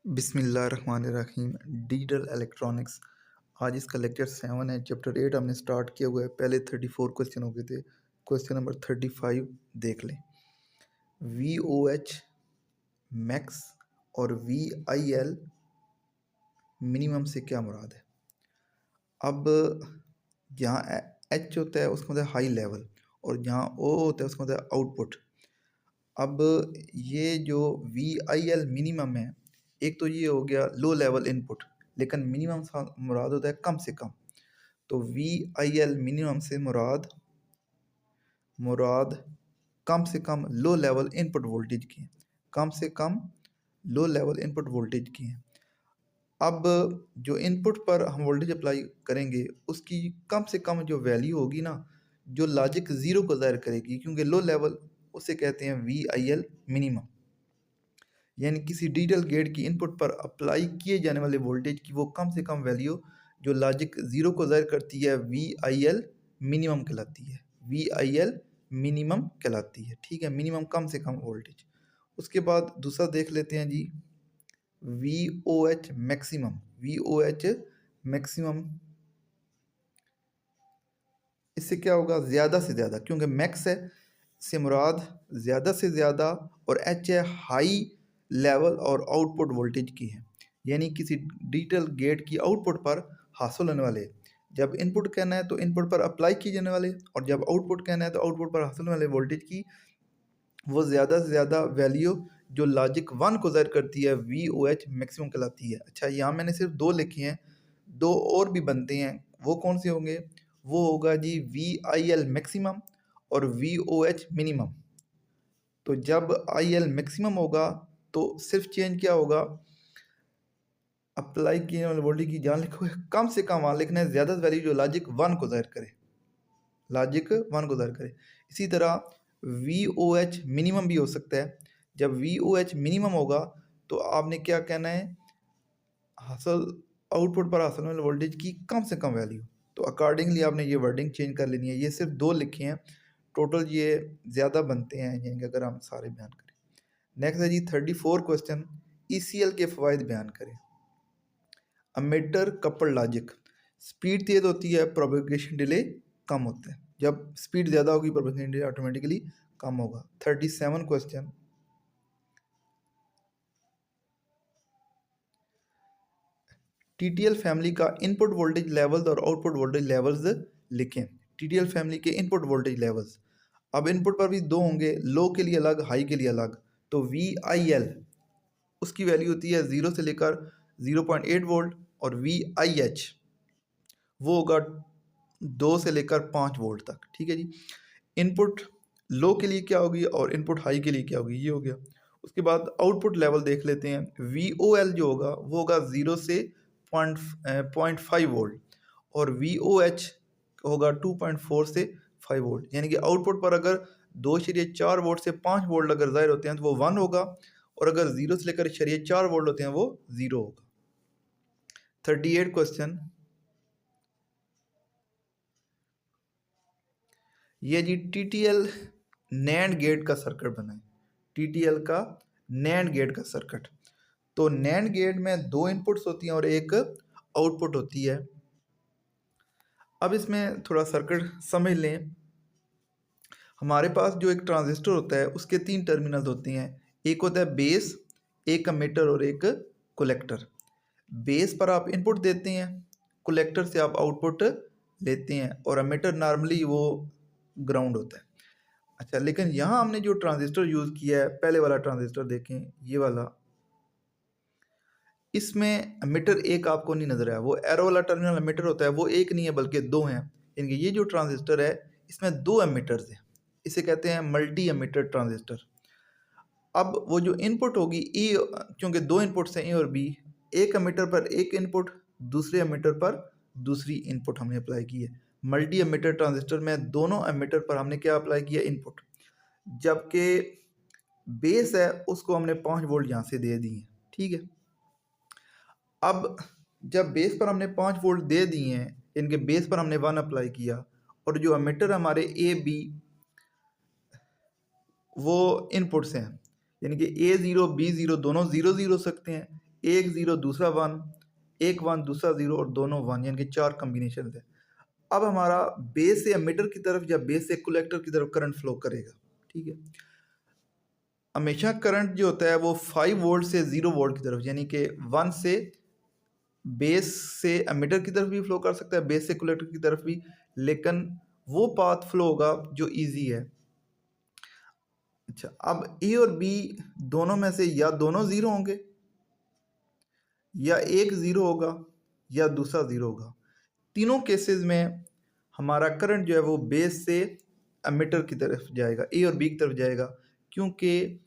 बिस्मिल्लाहिर्रहमानिर्रहीम। Digital electronics. आज इसका लेक्चर 7 है। चैप्टर 8 हमने स्टार्ट किया हुआ है। पहले 34 क्वेश्चन हो गए थे। क्वेश्चन नंबर 35 देख लें। VOH मैक्स और VIL मिनिमम से क्या मुराद है। अब जहाँ H होता है उसका होता है हाई लेवल और जहाँ O होता है उसका होता है आउटपुट। अब ये जो VIL मिनिमम है, एक तो ये हो गया लो लेवल इनपुट, लेकिन मिनिमम से मुराद होता है कम से कम। तो VIL मिनिमम से मुराद कम से कम लो लेवल इनपुट वोल्टेज की है, कम से कम लो लेवल इनपुट वोल्टेज की है। अब जो इनपुट पर हम वोल्टेज अप्लाई करेंगे उसकी कम से कम जो वैल्यू होगी ना, जो लॉजिक ज़ीरो को ज़ाहिर करेगी, क्योंकि लो लेवल उसे कहते हैं VIL मिनिमम, यानी किसी डिजिटल गेट की इनपुट पर अप्लाई किए जाने वाले वोल्टेज की वो कम से कम वैल्यू जो लॉजिक ज़ीरो को ज़ाहिर करती है VIL मिनिमम कहलाती है। VIL मिनिमम कहलाती है, ठीक है, मिनिमम कम से कम वोल्टेज। उसके बाद दूसरा देख लेते हैं जी, VOH मैक्सिमम। VOH मैक्सिमम, इससे क्या होगा, ज़्यादा से ज़्यादा, क्योंकि मैक्स है से मुराद ज़्यादा से ज़्यादा और H है हाई लेवल और आउटपुट वोल्टेज की है, यानी किसी डिजिटल गेट की आउटपुट पर हासिल होने वाले, जब इनपुट कहना है तो इनपुट पर अप्लाई किए जाने वाले, और जब आउटपुट कहना है तो आउटपुट पर हासिल होने वाले वोल्टेज की वो ज़्यादा से ज़्यादा वैल्यू जो लॉजिक 1 को ज़ाहिर करती है VOH मैक्सिमम कहलाती है। अच्छा, यहाँ मैंने सिर्फ 2 लिखे हैं, 2 और भी बनते हैं, वो कौन से होंगे? वो होगा जी VIL मैक्सिमम और VOH मिनिमम। तो जब IL मैक्सिमम होगा तो सिर्फ चेंज क्या होगा, अप्लाई किए वाले वोल्टेज की जहाँ लिखो कम से कम वहाँ लिखना है ज़्यादा वैल्यू जो लॉजिक 1 को ज़ाहिर करे, लॉजिक 1 को ज़ाहिर करे। इसी तरह VOH मिनिमम भी हो सकता है। जब VOH मिनिमम होगा तो आपने क्या कहना है, हासिल आउटपुट पर हासिल होने वाले वोल्टेज की कम से कम वैल्यू। तो अकॉर्डिंगली आपने ये वर्डिंग चेंज कर लेनी है। ये सिर्फ 2 लिखे हैं, टोटल ये ज़्यादा बनते हैं, यानी कि अगर हम सारे बयान करें। नेक्स्ट है जी 34 क्वेश्चन, ECL के फ़वाइद बयान करें। अमीटर कपल लॉजिक, स्पीड तेज़ होती है, प्रोपेगेशन डिले कम होता है। जब स्पीड ज़्यादा होगी प्रोपेगेशन डिले ऑटोमेटिकली कम होगा। 37 क्वेश्चन, TTL फैमिली का इनपुट वोल्टेज लेवल्स और आउटपुट वोल्टेज लेवल्स लिखें। TTL फैमिली के इनपुट वोल्टेज लेवल्स, अब इनपुट पर भी 2 होंगे, लो के लिए अलग, हाई के लिए अलग। तो VIL उसकी वैल्यू होती है 0 से लेकर 0.8 वोल्ट, और VIH वो होगा 2 से लेकर 5 वोल्ट तक, ठीक है जी। इनपुट लो के लिए क्या होगी और इनपुट हाई के लिए क्या होगी, ये हो गया। उसके बाद आउटपुट लेवल देख लेते हैं। VOL जो होगा वो होगा 0 से 0.5 वोल्ट, और VOH होगा 2.4 से 5 वोल्ट, यानी कि आउटपुट पर अगर 2.4 वोल्ट से 5 वोल्ट अगर ज़ाहिर होते हैं तो वो 1 होगा, और अगर 0 से लेकर 4 वोल्ट होते हैं वो 0 होगा। 38 क्वेश्चन, ये जी TTL नैंड गेट का सर्किट बनाए। TTL का नैंड गेट का सर्किट, तो नैंड गेट में 2 इनपुट्स होती हैं और एक आउटपुट होती है। अब इसमें थोड़ा सर्किट समझ लें। हमारे पास जो एक ट्रांजिस्टर होता है उसके 3 टर्मिनल्स होते हैं, एक होता है बेस, एक एमिटर और एक कलेक्टर। बेस पर आप इनपुट देते हैं, कलेक्टर से आप आउटपुट लेते हैं, और एमिटर नॉर्मली वो ग्राउंड होता है। अच्छा, लेकिन यहाँ हमने जो ट्रांजिस्टर यूज़ किया है, पहले वाला ट्रांजिस्टर देखें, ये वाला, इसमें एमिटर एक आपको नहीं नजर आया, वो एरो वाला टर्मिनल एमिटर होता है, वो एक नहीं है बल्कि 2 हैं। यानी कि ये जो ट्रांजिस्टर है इसमें 2 एमिटर्स हैं, इसे कहते हैं मल्टी एमिटर ट्रांजिस्टर। अब वो जो इनपुट होगी ई, क्योंकि 2 इनपुट्स हैं ए और बी, एक एमिटर पर एक इनपुट, दूसरे एमिटर पर दूसरी इनपुट हमने अप्लाई की है। मल्टी एमिटर ट्रांजिस्टर में दोनों एमिटर पर हमने क्या अप्लाई किया, इनपुट, जबकि बेस है उसको हमने 5 वोल्ट यहाँ से दे दिए, ठीक है। अब जब बेस पर हमने 5 वोल्ट दे दिए हैं, इनके बेस पर हमने 1 अप्लाई किया, और जो एमिटर हमारे ए बी वो इनपुट्स हैं, यानी कि A0 B0 दोनों 0 0 हो सकते हैं, एक ज़ीरो दूसरा वन, एक वन दूसरा ज़ीरो और दोनों वन, यानी कि 4 कम्बिनेशन है। अब हमारा बेस से एमिटर की तरफ या बेस से कलेक्टर की तरफ करंट फ्लो करेगा। ठीक है, हमेशा करंट जो होता है वो 5 वोल्ट से 0 वोल्ट की तरफ, यानी कि 1 से बेस से एमिटर की तरफ भी फ्लो कर सकता है, बेस से कलेक्टर की तरफ भी, लेकिन वो पाथ फ्लो होगा जो इजी है। अच्छा, अब ए और बी दोनों में से या दोनों ज़ीरो होंगे, या एक ज़ीरो होगा, या दूसरा ज़ीरो होगा। तीनों केसेस में हमारा करंट जो है वो बेस से एमिटर की तरफ जाएगा, ए और बी की तरफ जाएगा, क्योंकि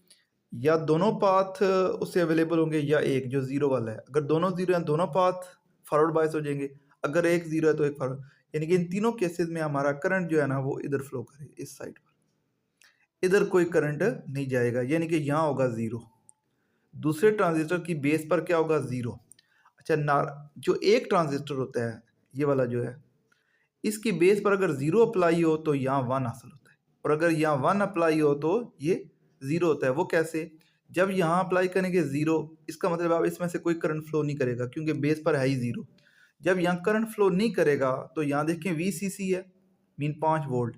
या दोनों पाथ उससे अवेलेबल होंगे या एक जो ज़ीरो वाला है। अगर दोनों ज़ीरो हैं दोनों पाथ फॉरवर्ड बायस हो जाएंगे, अगर एक ज़ीरो है तो एक फॉरवर्ड, यानी कि इन तीनों केसेस में हमारा करंट जो है ना वो इधर फ्लो करेगा, इस साइड पर, इधर कोई करंट नहीं जाएगा, यानी कि यहाँ होगा ज़ीरो। दूसरे ट्रांजिस्टर की बेस पर क्या होगा, ज़ीरो। अच्छा, जो एक ट्रांजिस्टर होता है ये वाला जो है, इसकी बेस पर अगर ज़ीरो अप्लाई हो तो यहाँ वन हासिल होता है, और अगर यहाँ वन अप्लाई हो तो ये ज़ीरो होता है। वो कैसे? जब यहाँ अप्लाई करेंगे ज़ीरो, इसका मतलब अब इसमें से कोई करंट फ्लो नहीं करेगा क्योंकि बेस पर है ही ज़ीरो। जब यहाँ करंट फ्लो नहीं करेगा तो यहाँ देखें VCC है, मीन 5 वोल्ट।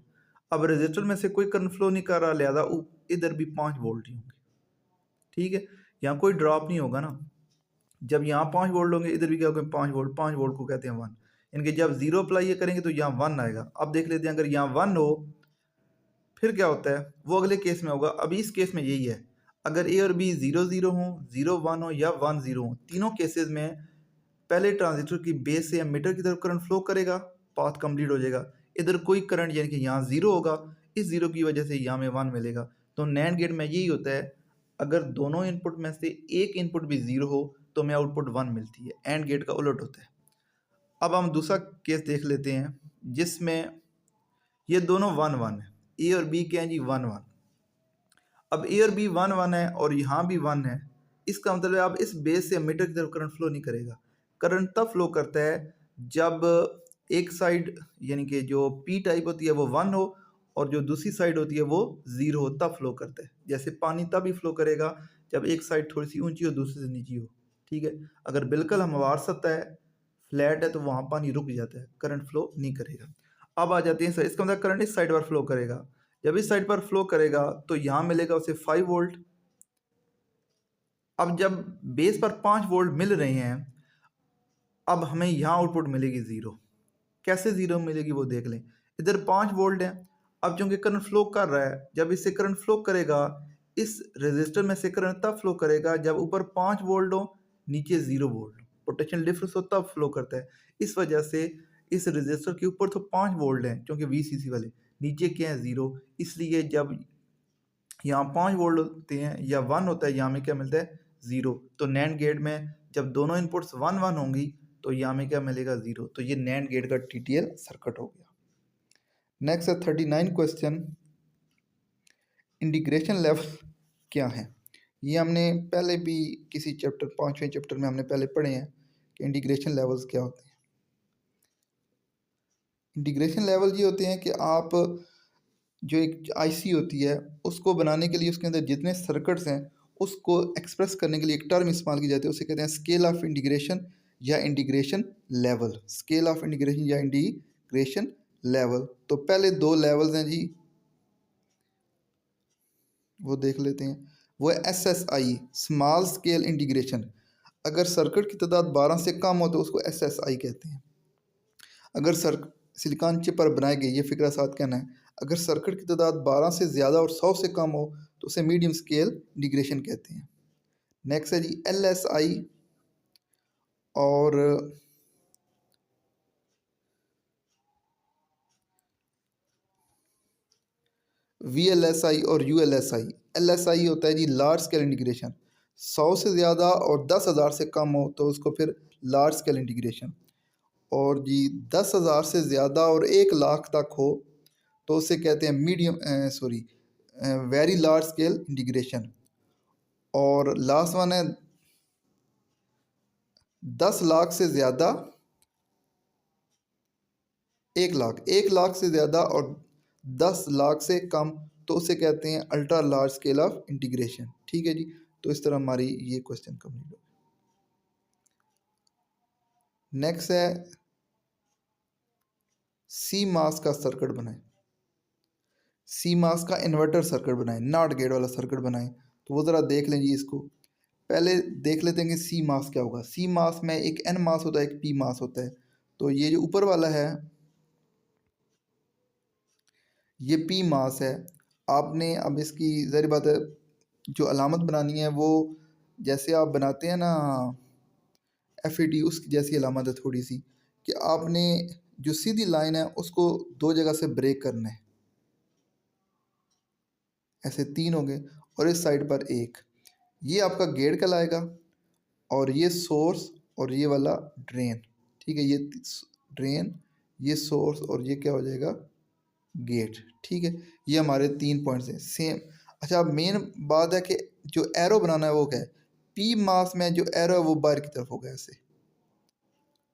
अब रजिस्टर में से कोई करंट फ्लो नहीं कर रहा, लिहाजा इधर भी 5 वोल्ट ही होंगे। ठीक है, यहाँ कोई ड्रॉप नहीं होगा ना। जब यहाँ 5 वोल्ट होंगे, इधर भी क्या होगा, 5 वोल्ट। 5 वोल्ट को कहते हैं वन, इनके जब ज़ीरो अप्लाई करेंगे तो यहाँ वन आएगा। अब देख लेते हैं, अगर यहाँ वन हो फिर क्या होता है, वो अगले केस में होगा। अभी इस केस में यही है, अगर ए और बी ज़ीरो ज़ीरो हो, ज़ीरो वन हो या वन ज़ीरो हो, तीनों केसेस में पहले ट्रांजिस्टर की बेस से एमिटर की तरफ करंट फ्लो करेगा, पाथ कंप्लीट हो जाएगा। इधर कोई करंट, यानी कि यहाँ ज़ीरो होगा, इस ज़ीरो की वजह से यहाँ में वन मिलेगा। तो नैंड गेट में यही होता है, अगर दोनों इनपुट में से एक इनपुट भी ज़ीरो हो तो हमें आउटपुट वन मिलती है। एंड गेट का उलट होता है। अब हम दूसरा केस देख लेते हैं जिसमें ये दोनों वन वन है, ए और बी क्या है जी, वन वन। अब ए और बी वन वन है और यहाँ भी वन है, इसका मतलब है अब इस बेस से एमिटर की तरफ करंट फ्लो नहीं करेगा। करंट तब फ्लो करता है जब एक साइड, यानी कि जो पी टाइप होती है वो वन हो और जो दूसरी साइड होती है वो ज़ीरो हो, तब फ्लो करता है। जैसे पानी तब ही फ्लो करेगा जब एक साइड थोड़ी सी ऊंची हो, दूसरी से नीची हो। ठीक है, अगर बिल्कुल हमवार सतह है, फ्लैट है, तो वहाँ पानी रुक जाता है, करंट फ्लो नहीं करेगा। अब आ जाते हैं सर, इसका मतलब करंट इस साइड पर फ्लो करेगा। जब इस साइड पर फ्लो करेगा तो यहाँ मिलेगा उसे 5 वोल्ट। अब जब बेस पर 5 वोल्ट मिल रहे हैं, अब हमें यहाँ आउटपुट मिलेगी ज़ीरो। कैसे ज़ीरो मिलेगी वो देख लें। इधर 5 वोल्ट है, अब चूंकि करंट फ्लो कर रहा है, जब इससे करंट फ्लो करेगा, इस रेजिस्टर में से करंट तब फ्लो करेगा जब ऊपर 5 वोल्ट हो, नीचे 0 वोल्ट हो, पोटेंशियल डिफरेंस हो, तब फ्लो करता है। इस वजह से इस रेजिस्टर के ऊपर तो 5 वोल्ट हैं क्योंकि VCC वाले, नीचे क्या है, ज़ीरो। इसलिए जब यहाँ 5 वोल्ट होते हैं या वन होता है, यहाँ में क्या मिलता है, ज़ीरो। तो नैंड गेट में जब दोनों इनपुट्स वन वन होंगी तो यहाँ में क्या मिलेगा, ज़ीरो। तो ये नैंड गेट का TTL सर्किट हो गया। नेक्स्ट है 39 क्वेश्चन, इंटीग्रेशन लेवल क्या है। ये हमने पहले भी किसी चैप्टर, 5वें चैप्टर में हमने पहले पढ़े हैं कि इंटीग्रेशन लेवल्स क्या होते हैं। इंटीग्रेशन लेवल ये होते हैं कि आप जो एक IC होती है उसको बनाने के लिए उसके अंदर जितने सर्किट्स हैं उसको एक्सप्रेस करने के लिए एक टर्म इस्तेमाल की जाती है, उसे कहते हैं स्केल ऑफ इंटीग्रेशन या integration level. Scale of integration या इंटीग्रेशन लेवल। तो पहले दो लेवल्स हैं जी, वो देख लेते हैं। वो है SSI, स्मॉल स्केल इंटीग्रेशन। अगर सर्किट की तादाद 12 से कम हो तो उसको SSI कहते हैं। अगर सिलिकॉन चिप पर बनाए गए, ये फिक्रा साथ कहना है, अगर सर्किट की तादाद 12 से ज़्यादा और 100 से कम हो तो उसे मीडियम स्केल इंटीग्रेशन कहते हैं। नेक्स्ट है जी LSI और VLSI और ULSI। LSI होता है जी लार्ज स्केल इंटीग्रेशन, 100 से ज़्यादा और 10,000 से कम हो तो उसको फिर लार्ज स्केल इंटीग्रेशन, और जी 10,000 से ज़्यादा और 1,00,000 तक हो तो उसे कहते हैं वेरी लार्ज स्केल इंटीग्रेशन। और लास्ट वन है 10 लाख से ज़्यादा, 1,00,000, 1,00,000 से ज़्यादा और 10 लाख से कम तो उसे कहते हैं ultra large scale of integration. ठीक है जी, तो इस तरह हमारी ये क्वेश्चन कंप्लीट हो। नेक्स्ट है सी मास का सर्किट बनाएं, सी मास का इन्वर्टर सर्किट बनाएं, नॉट गेट वाला सर्किट बनाएं। तो वो ज़रा देख लें जी इसको। पहले देख लेते हैं कि सी मास क्या होगा। सी मास में एक एन मास होता है, एक पी मास होता है। तो ये जो ऊपर वाला है ये पी मास है। आपने अब इसकी ज़ाहिर बात है जो अलामत बनानी है वो जैसे आप बनाते हैं ना FAT, उसकी जैसी अलामत है थोड़ी सी, कि आपने जो सीधी लाइन है उसको दो जगह से ब्रेक करना है। ऐसे तीन हो गए और इस साइड पर एक, ये आपका गेट कहलाएगा और ये सोर्स और ये वाला ड्रेन। ठीक है, ये ड्रेन, ये सोर्स और ये क्या हो जाएगा गेट। ठीक है, ये हमारे 3 पॉइंट्स हैं सेम। अच्छा, अब मेन बात है कि जो एरो बनाना है वो क्या है। पी मास में जो एरो है वो बाहर की तरफ होगा ऐसे,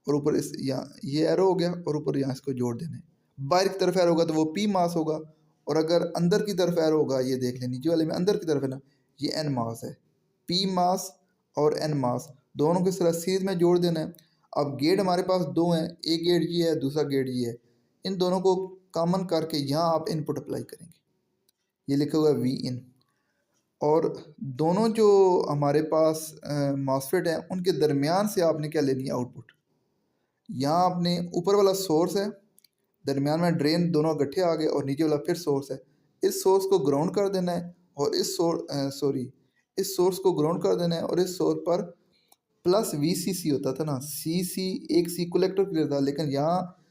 और ऊपर इस यहाँ ये एरो हो गया और ऊपर यहाँ इसको जोड़ देना है। बाहर की तरफ एरो होगा तो वो पी मास होगा, और अगर अंदर की तरफ एरो होगा, ये देख लें नीचे वाले में अंदर की तरफ है ना, ये एन मास है। पी मास और एन मास दोनों को इस तरह सीरीज में जोड़ देना है। अब गेट हमारे पास दो हैं, एक गेट ये है, दूसरा गेट ये है। इन दोनों को कॉमन करके यहाँ आप इनपुट अप्लाई करेंगे, ये लिखा हुआ है वी इन। और दोनों जो हमारे पास मॉसफेट हैं उनके दरमियान से आपने क्या लेनी है आउटपुट। यहाँ आपने ऊपर वाला सोर्स है, दरमियान में ड्रेन, दोनों इकट्ठे आ गए, और नीचे वाला फिर सोर्स है। इस सोर्स को ग्राउंड कर देना है और इस सोर्स को ग्राउंड कर देना है, और इस सोर्स पर प्लस VCC होता था ना, CC एक सी कलेक्टर क्लियर था, लेकिन यहाँ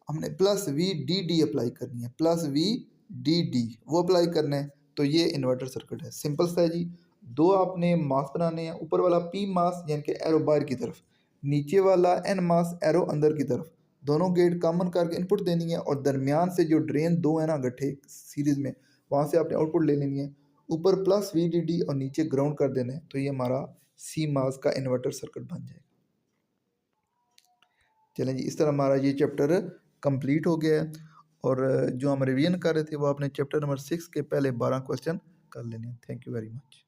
हमने प्लस VDD अप्लाई करनी है, प्लस VDD वो अप्लाई करना है। तो ये इन्वर्टर सर्किट है, सिंपल सा है जी। दो आपने मास बनाने हैं, ऊपर वाला P मास यानी कि एरो बाहर की तरफ, नीचे वाला N मास एरो अंदर की तरफ। दोनों गेट कॉमन करके इनपुट देनी है, और दरमियान से जो ड्रेन दो है ना गड्ढे सीरीज में, वहाँ से आपने आउटपुट ले लेनी है। ऊपर प्लस VDD और नीचे ग्राउंड कर देना है। तो ये हमारा सी मास का इन्वर्टर सर्किट बन जाएगा। चलें जी, इस तरह हमारा ये चैप्टर कंप्लीट हो गया है, और जो हम रिवीजन कर रहे थे वो आपने चैप्टर नंबर 6 के पहले 12 क्वेश्चन कर लेने हैं। Thank you very much.